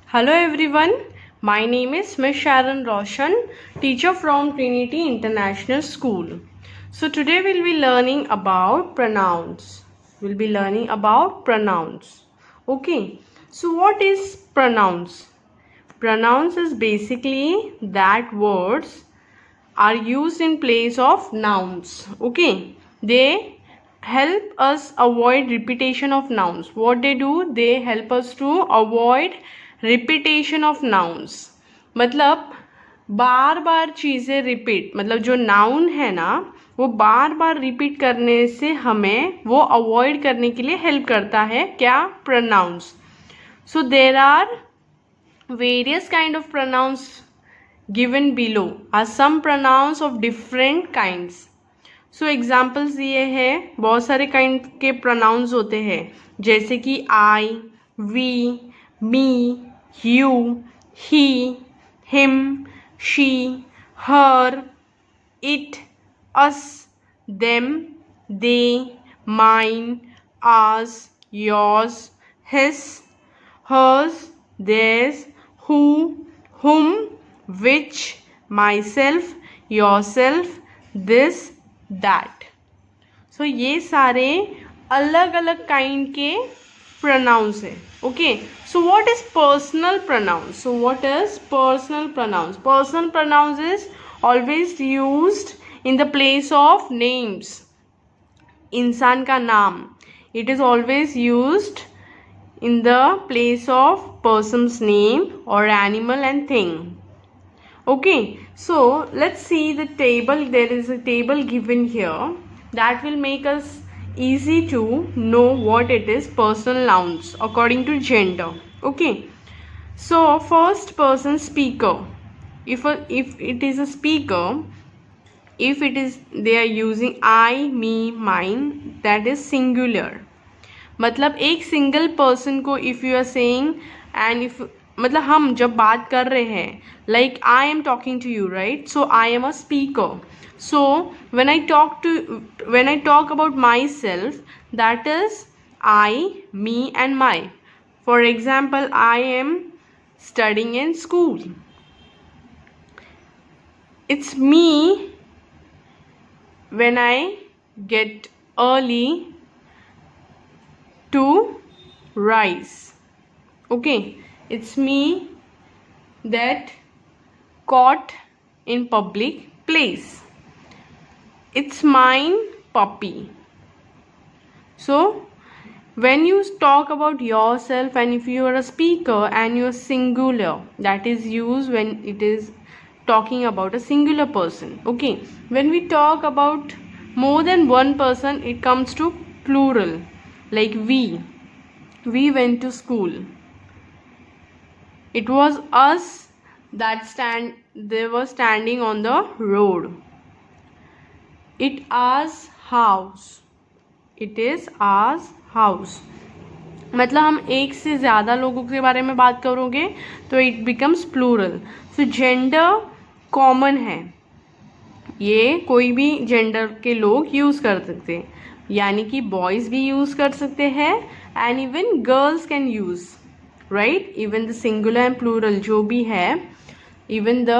Hello everyone, my name is Ms. Sharon Roshan, teacher from Trinity International School. So today we'll be learning about pronouns. Okay, so what is pronouns? Pronouns is basically that words are used in place of nouns. Okay, they help us avoid repetition of nouns. What they do, they help us to avoid repetition of nouns. मतलब बार बार चीज़ें repeat, मतलब जो noun है ना वो बार बार repeat करने से हमें वो अवॉइड करने के लिए हेल्प करता है. क्या? Pronouns. So there are various kind of pronouns given below are some pronouns of different kinds. So examples दिए हैं, बहुत सारे kind के pronouns होते हैं जैसे कि I, we, me, you, he, him, she, her, it, us, them, they, mine, ours, yours, his, hers, theirs, who, whom, which, myself, yourself, this, that. So ये सारे अलग अलग काइंड के pronouns है. Okay, so what is personal pronouns? So what is personal pronouns? Personal pronouns is always used in the place of names. इंसान का नाम, it is always used in the place of person's name or animal and thing. Okay, so let's see the table. There is a table given here that will make us easy to know what it is. Personal nouns according to gender. Okay, so first person, speaker. If it is a speaker, if it is they are using I, me, mine, that is singular. मतलब एक single person को if you are saying and if मतलब हम जब बात कर रहे हैं like I am talking to you right, so I am a speaker. So when I talk about myself that is I, me and my. For example, I am studying in school. It's me when I get early to rise. Okay, it's me that caught in public place. It's mine puppy. So when you talk about yourself and if you are a speaker and you're singular, that is used when it is talking about a singular person. Okay, when we talk about more than one person, it comes to plural. Like we went to school. It was us that they were standing on the road. It ours house. It is ours house. मतलब हम एक से ज़्यादा लोगों के बारे में बात करोगे तो it becomes plural. So gender common है, ये कोई भी जेंडर के लोग यूज़ कर सकते हैं, यानी कि बॉयज़ भी यूज़ कर सकते हैं and even girls can use, right. Even the singular and plural जो भी है, even the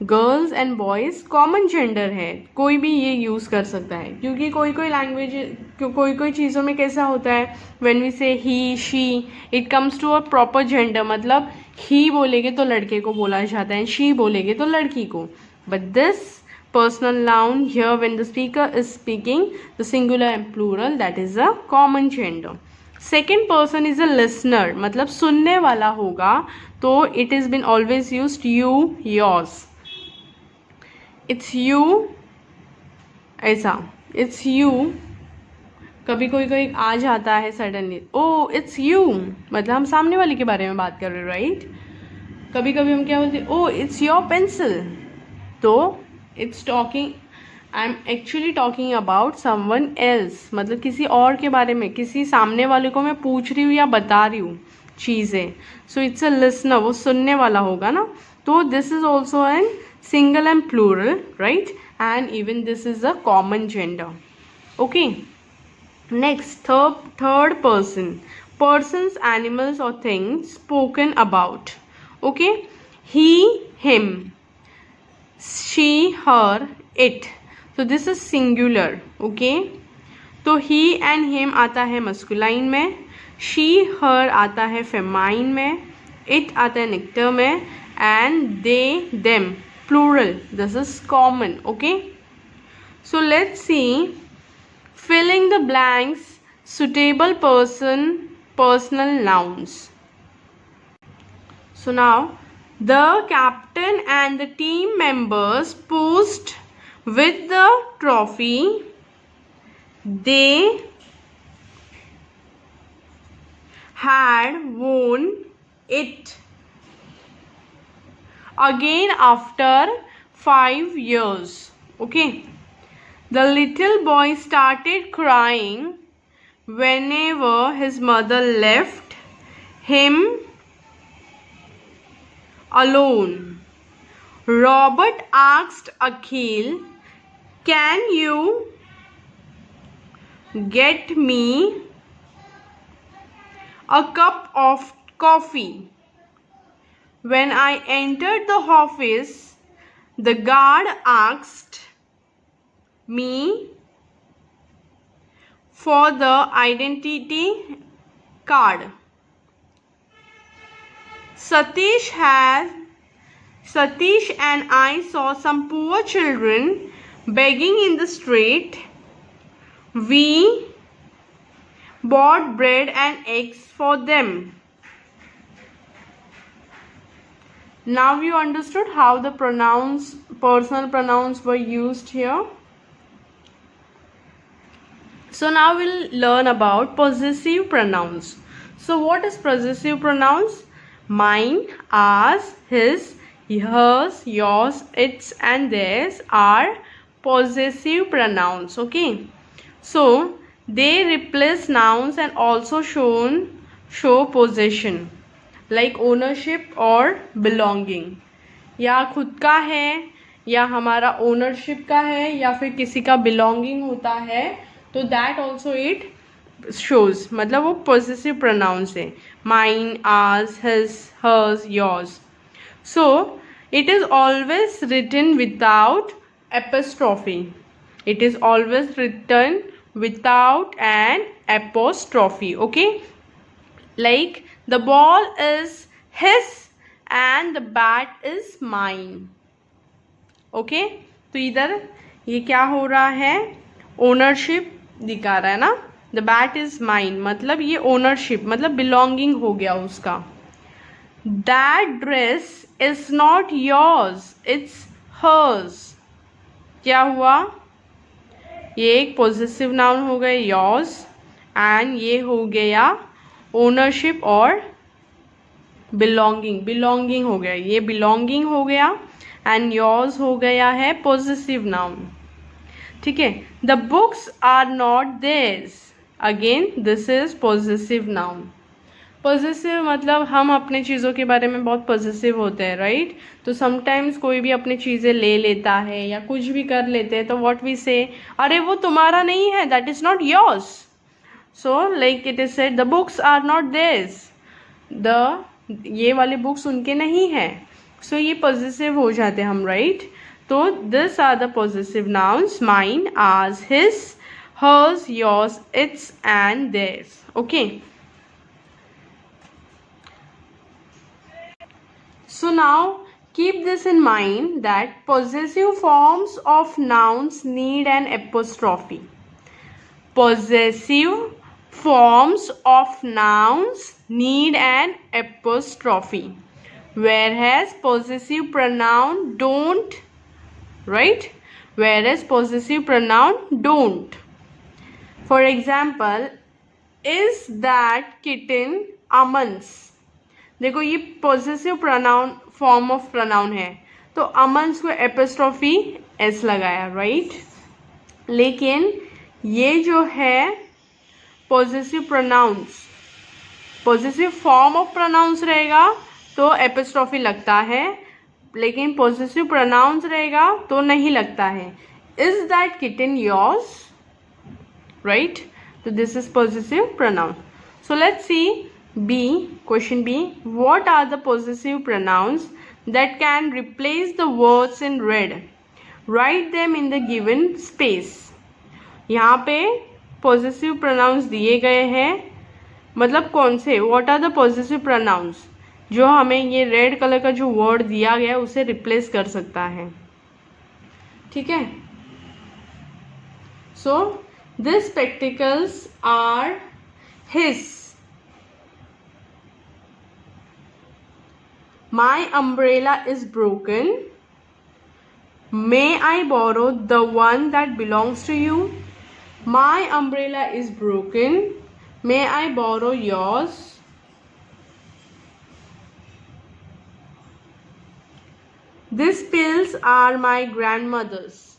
girls and boys common gender है, कोई भी ये यूज़ कर सकता है. क्योंकि कोई कोई लैंग्वेज, कोई चीज़ों में कैसा होता है, when we say he, she, it comes to a proper gender. मतलब ही बोलेंगे तो लड़के को बोला जाता है, शी बोलेंगे तो लड़की को. But this personal noun here, when the speaker is speaking the singular and plural, that is a common gender. Second person is a listener, मतलब सुनने वाला होगा तो it has been always used you, yours. It's you, ऐसा it's you. कभी कोई आ जाता है सडनली, ओ इट्स यू, मतलब हम सामने वाले के बारे में बात कर रहे हैं, राइट. कभी कभी हम क्या बोलते हैं, ओ इट्स योर पेंसिल, तो it's talking, I am actually talking about someone else, मतलब किसी और के बारे में, किसी सामने वाले को मैं पूछ रही हूँ या बता रही हूँ चीज़ें. सो इट्स अ लिसनर, वो सुनने वाला होगा ना. तो this is also an single and plural, right, and even this is a common gender. Okay, next third person. persons, animals or things spoken about. Okay, he, him, she, her, it. So this is singular. Okay, तो he and him आता है masculine में, she, her आता है famine में, it आता है nectar में, and they, them plural. This is common. Okay, so let's see filling the blanks suitable personal nouns. So now the captain and the team members posed with the trophy they had won it again after 5 years. Okay, the little boy started crying whenever his mother left him alone. Robert asked Akhil, "Can you get me a cup of coffee?" When I entered the office, the guard asked me for the identity card. Satish and I saw some poor children begging in the street. We bought bread and eggs for them. Now you understood how the pronouns, personal pronouns were used here. So now we'll learn about possessive pronouns. So what is possessive pronouns? Mine, ours, his, hers, yours, its and theirs are possessive pronouns. Okay, so they replace nouns and also show possession like ownership or belonging. या खुद का है या हमारा ownership का है या फिर किसी का belonging होता है तो that also it shows, मतलब वो possessive pronouns है. Mine, ours, his, hers, yours. So it is always written without apostrophe. It is always written without an apostrophe. Okay, like the ball is his and the bat is mine. Okay, तो इधर ये क्या हो रहा है, ownership दिखा रहा है ना. द बैट इज माइन मतलब ये ओनरशिप मतलब बिलोंगिंग हो गया उसका. That dress is not yours, it's hers. क्या हुआ, ये एक पॉजिटिव नाउन हो गया योर्स एंड ये हो गया ओनरशिप और बिलोंगिंग हो गया, ये बिलोंगिंग हो गया एंड योर्स हो गया है पॉजिटिव नाउन. ठीक है. The books are not theirs, again this is positive noun. Positive मतलब हम अपने चीज़ों के बारे में बहुत पॉजिटिव होते हैं, राइट. तो समटाइम्स कोई भी अपनी चीज़ें ले लेता है या कुछ भी कर लेते हैं तो व्हाट वी से, अरे वो तुम्हारा नहीं है, that is not yours. So like it is said the books are not theirs, ये वाले बुक्स उनके नहीं है. सो ये पॉजिटिव हो जाते हैं हम, राइट. तो this are the positive nouns mine, ours, his, hers, yours, its and theirs. Okay. So now keep this in mind that possessive forms of nouns need an apostrophe. Possessive forms of nouns need an apostrophe, whereas possessive pronoun don't, right? Whereas possessive pronoun don't. For example, is that kitten Aman's? देखो ये positive pronoun form of pronoun है तो अमन्स को apostrophe S लगाया, right. लेकिन ये जो है positive pronouns, positive form of pronouns रहेगा तो एपोस्ट्रोफी लगता है, लेकिन पॉजिटिव प्रोनाउंस रहेगा तो नहीं लगता है. Is that kitten yours, right. तो this is positive pronoun. So let's see B. Question B. What are the possessive pronouns that can replace the words in red? Write them in the given space. यहाँ पे possessive pronouns दिए गए हैं, मतलब कौन से, what are the possessive pronouns जो हमें ये रेड कलर का जो वर्ड दिया गया है उसे रिप्लेस कर सकता है. ठीक है. So these spectacles are his. My umbrella is broken. May I borrow the one that belongs to you? My umbrella is broken. May I borrow yours? These pills are my grandmother's.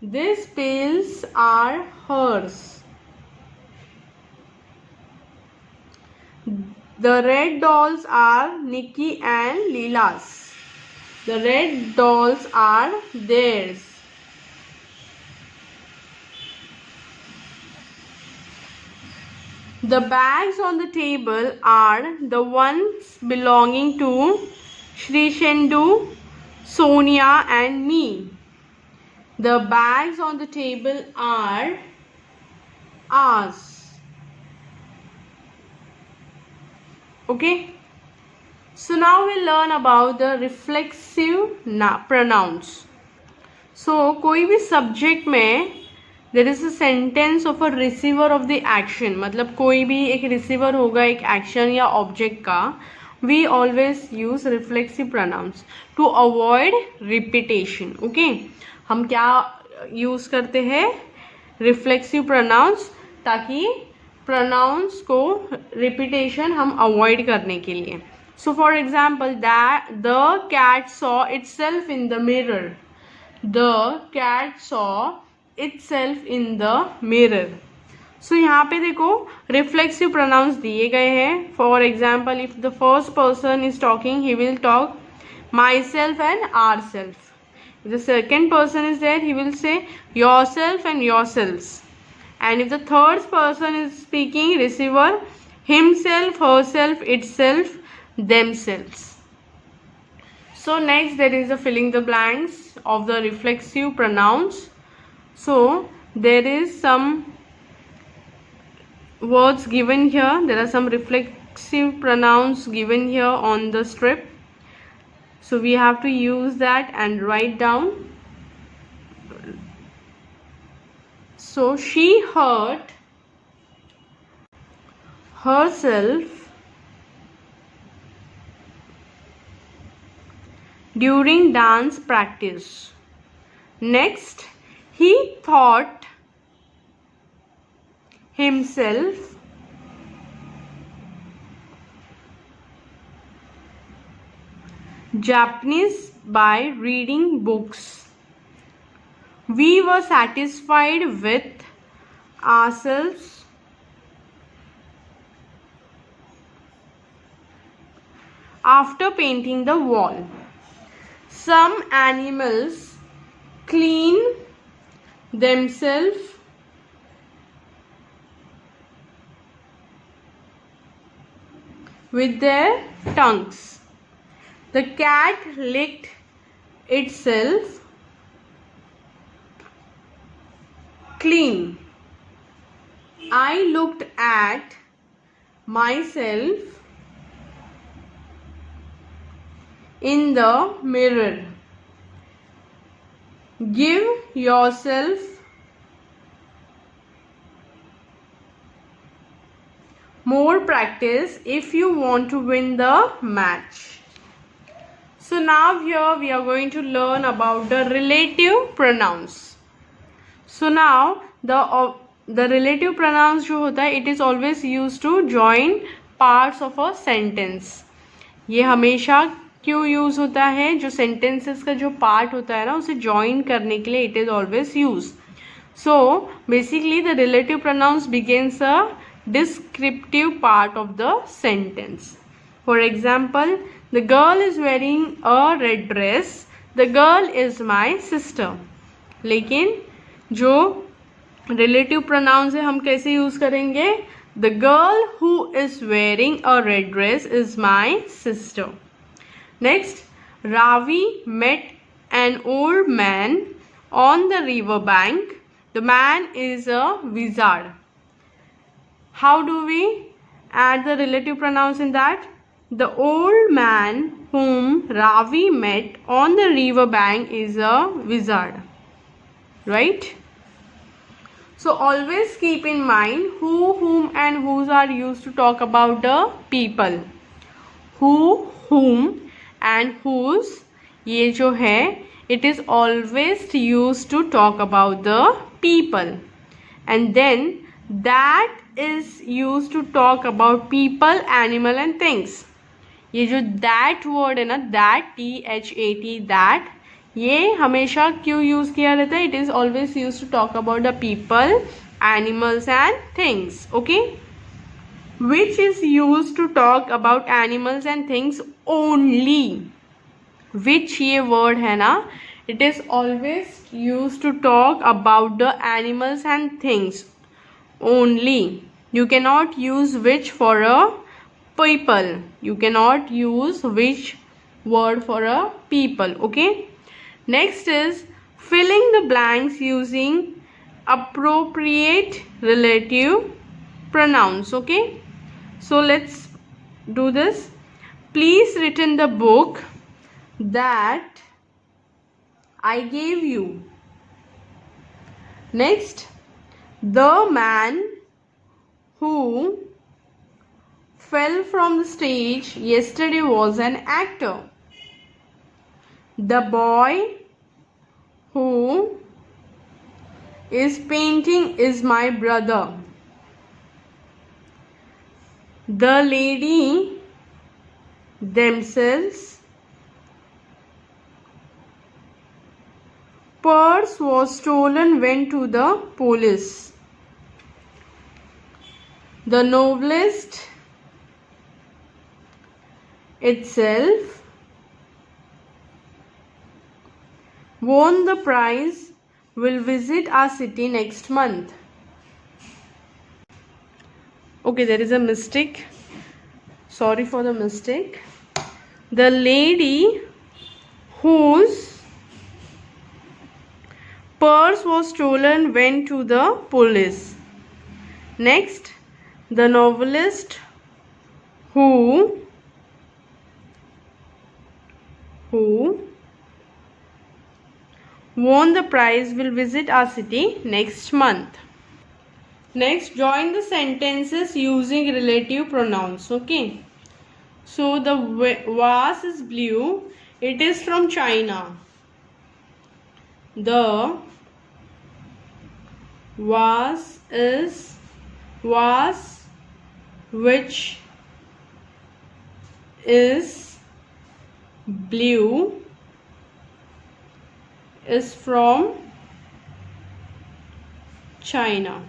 These pills are hers. The red dolls are Nikki and Leela's. The red dolls are theirs. The bags on the table are the ones belonging to Shri Shendu, Sonia and me. The bags on the table are ours. Okay. So now we'll learn about the reflexive pronouns. So कोई भी subject में there is a sentence of a receiver of the action, मतलब कोई भी एक receiver होगा एक action या object का, we always use reflexive pronouns to avoid repetition. Okay. हम क्या यूज करते हैं, रिफ्लेक्सिव प्रोनाउंस, ताकि प्रोनाउंस को रिपीटेशन हम अवॉइड करने के लिए. So for example that the cat saw itself in the mirror. The cat saw itself in the mirror. So यहाँ पे देखो रिफ्लेक्सिव प्रोनाउंस दिए गए हैं. For example if the first person is talking he will talk myself and ourself. If the second person is there, he will say yourself and yourselves. And if the third person is speaking, receiver, himself, herself, itself, themselves. So next there is the filling the blanks of the reflexive pronouns. So there is some words given here. There are some reflexive pronouns given here on the strip. So we have to use that and write down. So she hurt herself during dance practice. Next, he thought himself Japanese by reading books. We were satisfied with ourselves after painting the wall. Some animals clean themselves with their tongues. The cat licked itself clean. I looked at myself in the mirror. Give yourself more practice if you want to win the match. So now here we are going to learn about the relative pronouns. So now the relative pronouns जो होता है, it is always used to join parts of a sentence. ये हमेशा क्यों use होता है, जो sentences का जो part होता है ना उसे join करने के लिए it is always used. So basically the relative pronouns begins a descriptive part of the sentence. For example, the girl is wearing a red dress. The girl is my sister. लेकिन जो relative pronouns है हम कैसे use करेंगे, The girl who is wearing a red dress is my sister. Next, Ravi met an old man on the river bank. The man is a wizard. How do we add the relative pronouns in that? The old man whom Ravi met on the river bank is a wizard. Right? So always keep in mind who, whom and whose are used to talk about the people. Who, whom and whose, ये जो है, it is always used to talk about the people. And then that is used to talk about people, animal and things. ये जो that word है ना, that, THAT, that, ये हमेशा क्यों यूज किया रहता है? It is always used to talk about the people, animals and things. Okay, which is used to talk about animals and things only. Which ये word है ना, it is always used to talk about the animals and things only. You cannot use which for a people. You cannot use which word for a people. Okay. Next is filling the blanks using appropriate relative pronouns. Okay. So let's do this. Please write in the book that I gave you. Next, the man who fell from the stage yesterday was an actor. The boy who is painting is my brother. The lady themselves purse was stolen went to the police. The novelist itself won the prize will visit our city next month. Okay, there is a mistake. Sorry for the mistake. The lady whose purse was stolen went to the police. Next, the novelist who won the prize will visit our city next month. Next, join the sentences using relative pronouns. Okay. So the vase is blue. It is from China. The vase is vase which is blue is from China.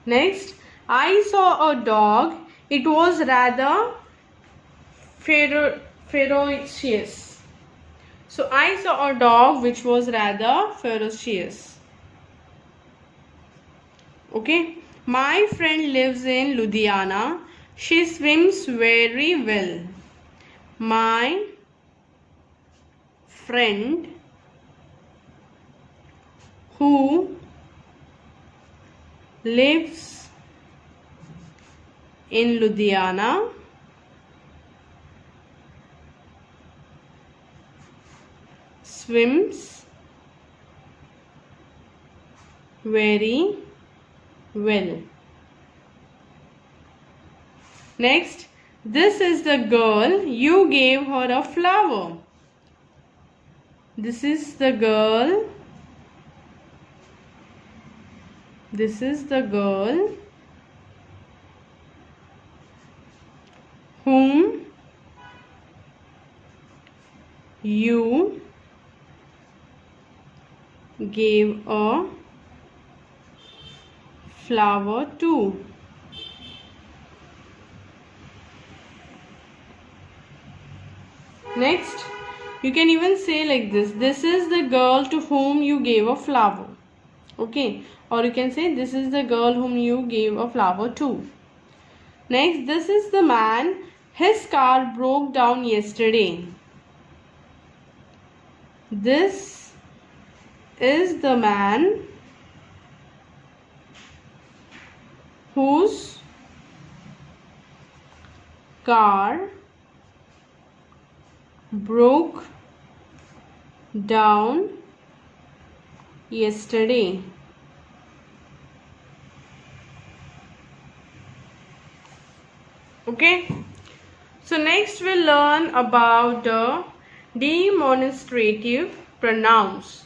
Next, I saw a dog. It was rather ferocious. So I saw a dog which was rather ferocious. Okay. My friend lives in Ludhiana. She swims very well. My friend who lives in Ludhiana swims very well. Next, this is the girl. You gave her a flower. This is the girl. This is the girl whom you gave a flower to. Next, you can even say like this. This is the girl to whom you gave a flower. Okay. or you can say this is the girl whom you gave a flower to. Next, this is the man, his car broke down yesterday. This is the man whose car broke down yesterday. Okay, so next we'll learn about the demonstrative pronouns.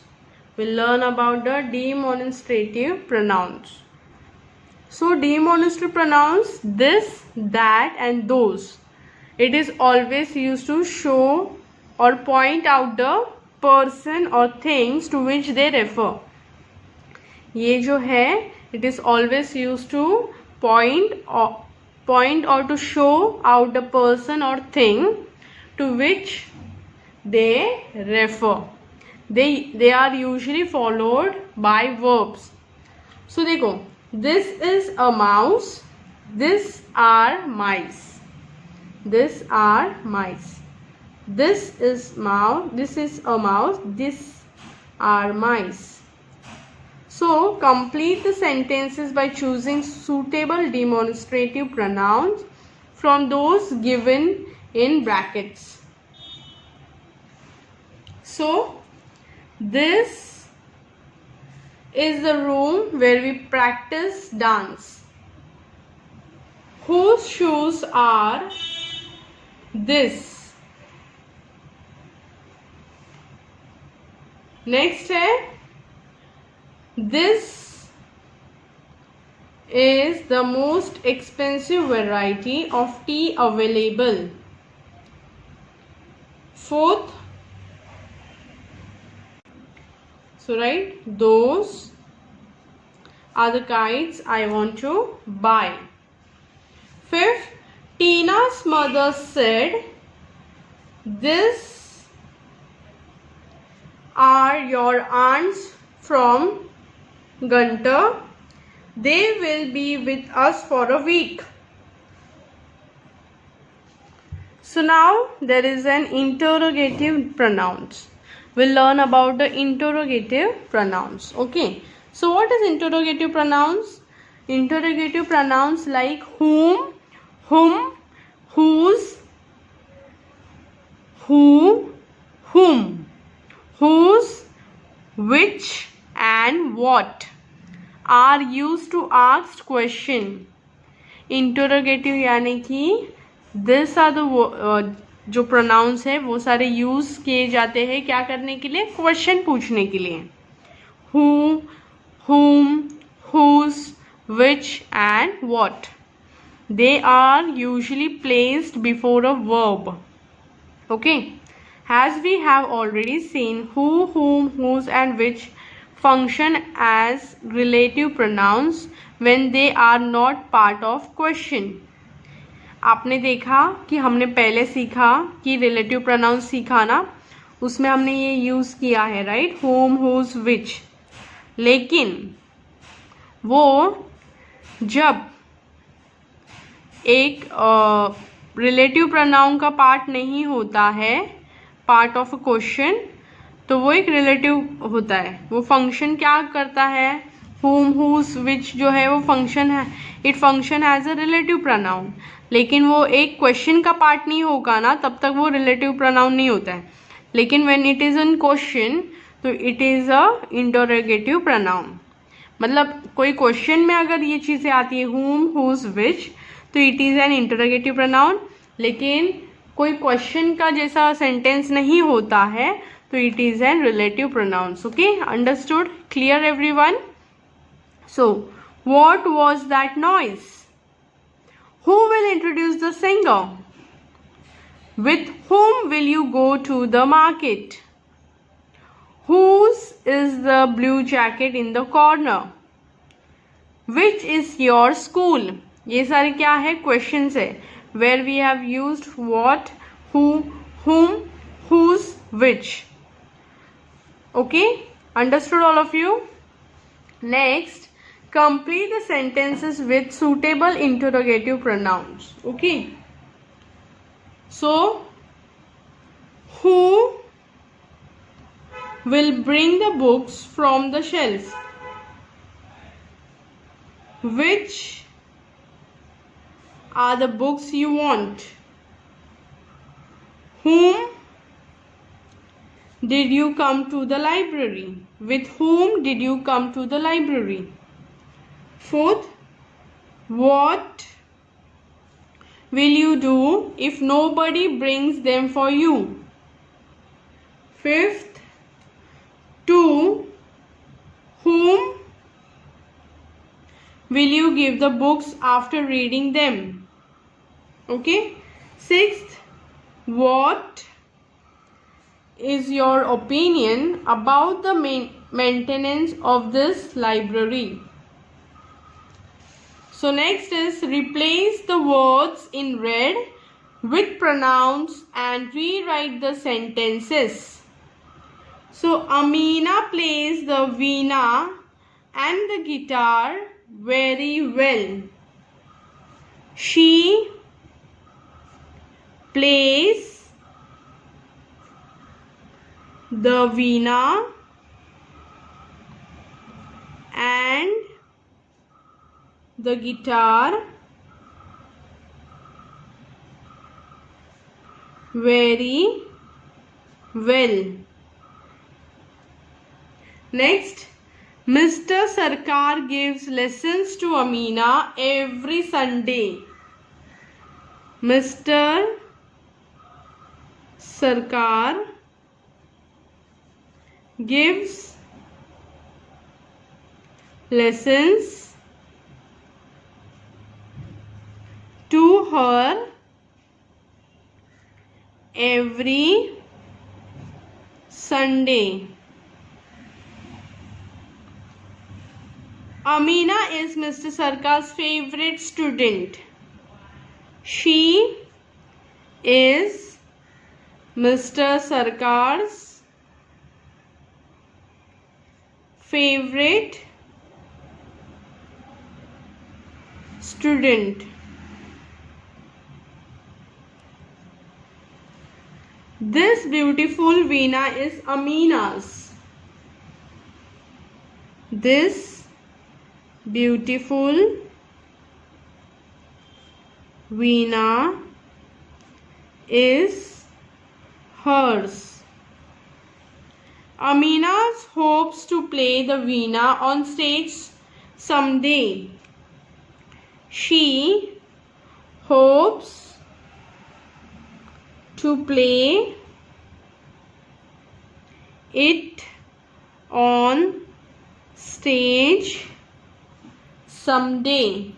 We'll learn about the demonstrative pronouns. So demonstrative pronouns, this, that and those. It is always used to show or point out the person or things to which they refer. ये जो है, it is always used to point or to show out the person or thing to which they refer. They are usually followed by verbs. So देखो, this is a mouse, this are mice, this are mice, this is mouse, this is a mouse, this are mice. So complete the sentences by choosing suitable demonstrative pronouns from those given in brackets. So this is the room where we practice dance. Whose shoes are this? Next है, this is the most expensive variety of tea available. Fourth, so right, those are the kites I want to buy. Fifth, Tina's mother said, "These are your aunts from Gunter. They will be with us for a week." So now there is an interrogative pronouns. We'll learn about the interrogative pronouns. Okay. So what is interrogative pronouns? Interrogative pronouns like whom, whose, who, whom, whose, which and what are used to ask question. Interrogative यानी कि this are the जो pronouns है वो सारे use किए जाते हैं क्या करने के लिए, question पूछने के लिए. Who, whom, whose, which and what. They are usually placed before a verb. Okay. As we have already seen, who, whom, whose and which function as relative pronouns when they are not part of question. आपने देखा कि हमने पहले सीखा कि relative pronouns सीखा ना, उसमें हमने ये यूज किया है, राइट, whom, whose, which. लेकिन वो जब एक रिलेटिव प्रोनाउन का पार्ट नहीं होता है, पार्ट ऑफ अ क्वेश्चन, तो वो एक रिलेटिव होता है. वो फंक्शन क्या करता है, whom, whose, which जो है वो फंक्शन है, it function as a relative pronoun. लेकिन वो एक क्वेश्चन का पार्ट नहीं होगा ना, तब तक वो रिलेटिव प्रोनाउन नहीं होता है. लेकिन when it is in question तो it is a interrogative pronoun. मतलब कोई क्वेश्चन में अगर ये चीज़ें आती है whom, whose, which, तो it is an interrogative pronoun. लेकिन कोई क्वेश्चन का जैसा सेंटेंस नहीं होता है तो it is an relative pronouns. Okay, understood, clear everyone? So what was that noise? Who will introduce the singer? With whom will you go to the market? Whose is the blue jacket in the corner? Which is your school? ये सारे क्या है, questions है, where we have used what, who, whom, whose, which. Okay, understood all of you? Next, Complete the sentences with suitable interrogative pronouns. Okay. So, who will bring the books from the shelf? Which are the books you want? Whom did you come to the library? With whom did you come to the library? Fourth, what will you do if nobody brings them for you? Fifth, to whom will you give the books after reading them? Okay. Sixth, what is your opinion about the maintenance of this library? So next is replace the words in red with pronouns and rewrite the sentences. So Amina plays the veena and the guitar very well. She plays the veena and the guitar very well. Next, Mr. Sarkar gives lessons to Amina every Sunday. Mr. Sarkar gives lessons to her every Sunday. Amina is Mr. Sarkar's favorite student. She is Mr. Sarkar's favorite student. This beautiful veena is Amina's. This beautiful veena is hers. Amina hopes to play the veena on stage someday. She hopes to play it on stage someday.